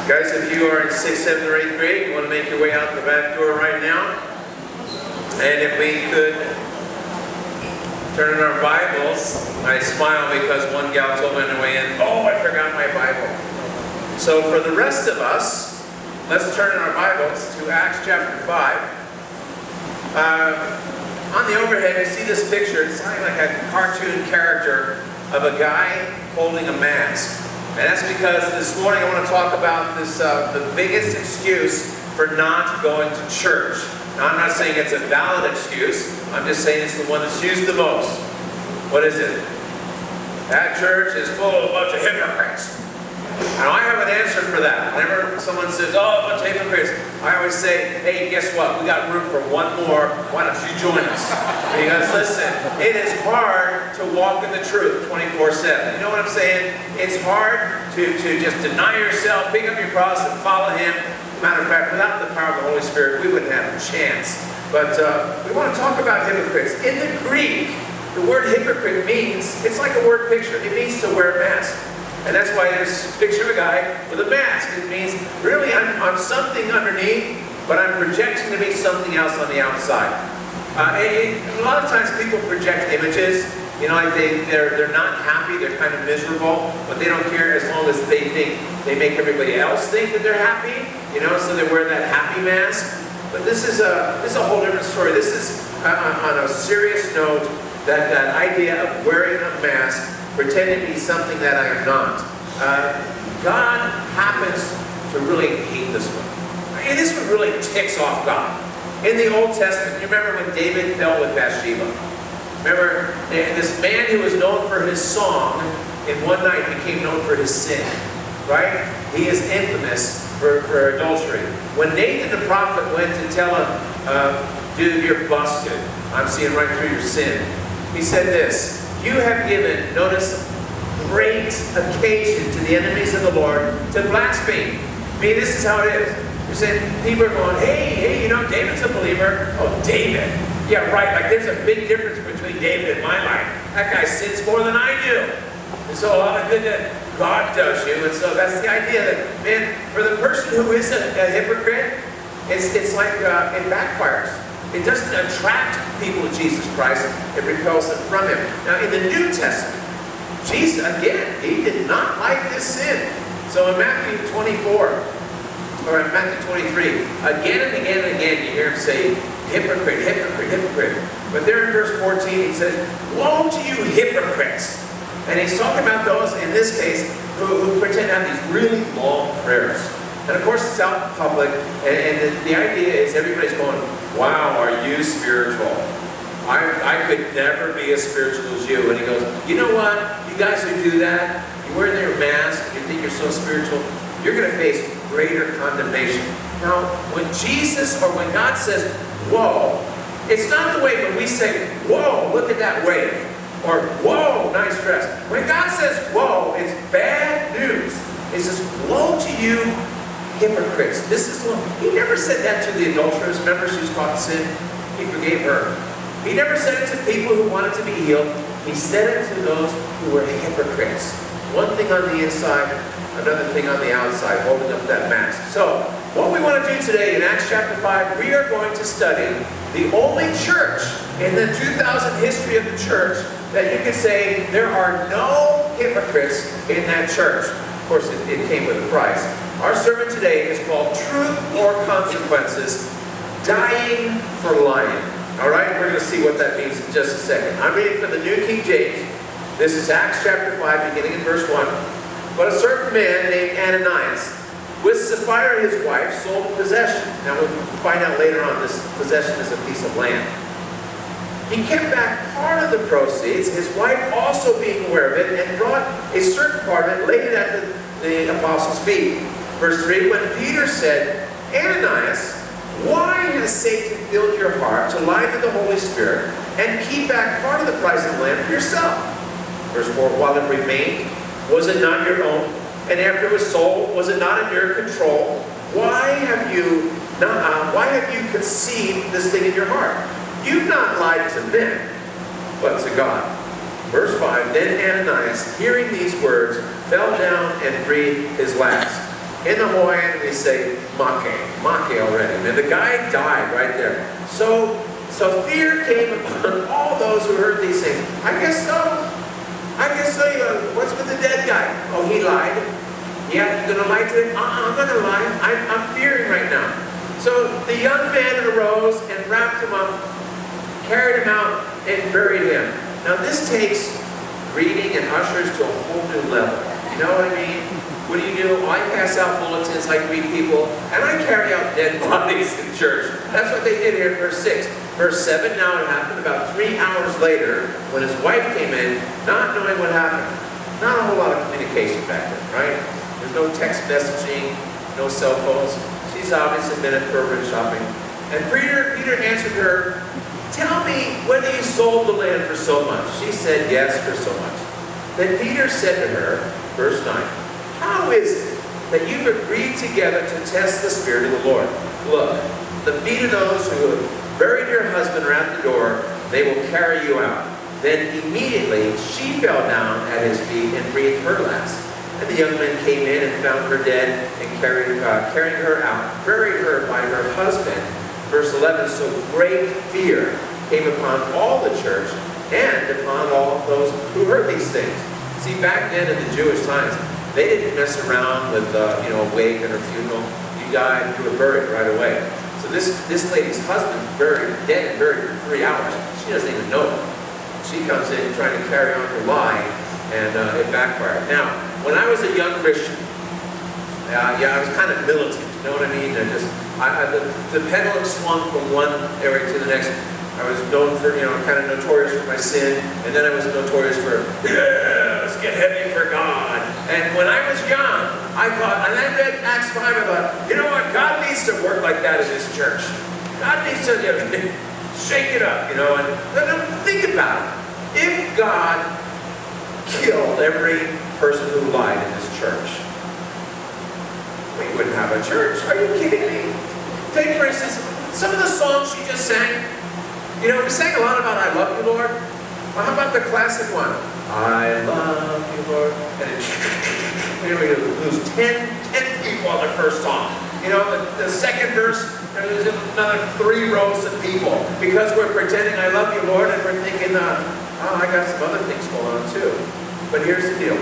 Guys, if you are in 6th, 7th, or 8th grade, you want to make your way out the back door right now. And if we could turn in our Bibles, I smile because one gal told me on the way in, oh, I forgot my Bible. So for the rest of us, let's turn in our Bibles to Acts chapter 5. On the overhead, you see this picture. It's like a cartoon character of a guy holding a mask. And that's because this morning I want to talk about this, the biggest excuse for not going to church. Now, I'm not saying it's a valid excuse. I'm just saying it's the one that's used the most. What is it? That church is full of a bunch of hypocrites. Now, I have an answer for that. Whenever someone says, oh, a bunch of hypocrites, I always say, hey, guess what? We got room for one more. Why don't you join us? Because, listen, it is hard to walk in the truth 24/7. You know what I'm saying? It's hard to just deny yourself, pick up your cross, and follow Him. Matter of fact, without the power of the Holy Spirit, we wouldn't have a chance. But we want to talk about hypocrites. In the Greek, the word hypocrite means, it's like a word picture. It means to wear a mask. And that's why there's a picture of a guy with a mask. It means, really, I'm something underneath, but I'm projecting to be something else on the outside. A lot of times people project images, you know, like they're not happy, they're kind of miserable, but they don't care as long as they think they make everybody else think that they're happy, you know, so they wear that happy mask. But this is a whole different story. This is on a serious note, that idea of wearing a mask, pretending to be something that I am not. God happens to really hate this one. And this one really ticks off God. In the Old Testament, you remember when David fell with Bathsheba? Remember, this man who was known for his song, in one night became known for his sin. Right? He is infamous for adultery. When Nathan the prophet went to tell him, dude, you're busted. I'm seeing right through your sin. He said this, you have given, notice, great occasion to the enemies of the Lord to blaspheme. I mean, this is how it is. You're saying, people are going, hey, you know, David's a believer. Oh, David. Yeah, right. Like, there's a big difference between David and my life. That guy sins more than I do. And so a lot of good that God does you. And so that's the idea that, man, for the person who is a hypocrite, it's like it backfires. It doesn't attract people to Jesus Christ. It repels them from Him. Now, in the New Testament, Jesus, again, He did not like this sin. So in Matthew 24, or in Matthew 23, again and again and again, you hear Him say, hypocrite, hypocrite, hypocrite. But there in verse 14, He says, woe to you hypocrites. And He's talking about those, in this case, who pretend to have these really long prayers. And of course, it's out in public, and the idea is everybody's going, wow, are you spiritual? I could never be as spiritual as you. And He goes, you know what? You guys who do that, you wear your mask, and you think you're so spiritual, you're going to face greater condemnation. Now, when Jesus or when God says, whoa, it's not the way when we say, whoa, look at that wave. Or, whoa, nice dress. When God says, whoa, it's bad news. He says, woe to you, hypocrites. This is one. He never said that to the adulteress. Remember, she was caught in sin. He forgave her. He never said it to people who wanted to be healed. He said it to those who were hypocrites. One thing on the inside, another thing on the outside, holding up that mask. So, what we want to do today in Acts chapter 5, we are going to study the only church in the 2,000 history of the church that you can say there are no hypocrites in that church. Of course, it came with a price. Our sermon today is called Truth or Consequences, Dying for Lying. All right, we're going to see what that means in just a second. I'm reading from the New King James. This is Acts chapter 5, beginning in verse 1. But a certain man named Ananias, with Sapphira his wife, sold a possession. Now we'll find out later on this possession is a piece of land. He kept back part of the proceeds, his wife also being aware of it, and brought a certain part of it, laid it at the apostles' feet. Verse 3, when Peter said, Ananias, why has Satan filled your heart to lie to the Holy Spirit and keep back part of the price of the land for yourself? Verse 4, while it remained, was it not your own? And after it was sold, was it not in your control? Why have you conceived this thing in your heart? You've not lied to men, but to God. Verse 5, then Ananias, hearing these words, fell down and breathed his last. In the Hawaiian, we say make already. And the guy died right there. So fear came upon all those who heard these things. I guess so. What's with the dead guy? Oh, he lied. Yeah, you're going to lie to him? I'm going to lie. I'm fearing right now. So the young man arose and wrapped him up, carried him out, and buried him. Now this takes reading and ushers to a whole new level. You know what I mean? What do? I pass out bulletins, I greet people, and I carry out dead bodies in church. That's what they did here in verse 6. Verse 7, now it happened about 3 hours later when his wife came in, not knowing what happened. Not a whole lot of communication back then, right? There's no text messaging, no cell phones. She's obviously been at Burberry shopping. And Peter answered her, tell me whether you sold the land for so much. She said, yes, for so much. Then Peter said to her, verse 9, how is it that you've agreed together to test the Spirit of the Lord? Look, the feet of those who have buried your husband are at the door. They will carry you out. Then immediately she fell down at his feet and breathed her last. And the young men came in and found her dead and carrying her out, buried her by her husband. Verse 11, so great fear came upon all the church and upon all those who heard these things. See, back then in the Jewish times, they didn't mess around with a wake and a funeral. You died, you were buried right away. So this lady's husband's dead and buried for 3 hours. She doesn't even know it. She comes in trying to carry on her lie, and it backfired. Now, when I was a young Christian, I was kind of militant. You know what I mean? The pendulum swung from one area to the next. I was known for, kind of notorious for my sin, and then I was notorious for, let's get heavy for God. And when I was young, I thought, and I read Acts 5, I thought, you know what? God needs to work like that in this church. God needs to shake it up, and think about it. If God killed every person who lied in this church, we wouldn't have a church. Are you kidding me? Take, for instance, some of the songs she just sang. We sang a lot about I love you, Lord. Well, how about the classic one? I love you, Lord. And we lose 10 people on the first song. The second verse, there's another 3 rows of people. Because we're pretending I love you, Lord, and we're thinking, I got some other things going on too. But here's the deal.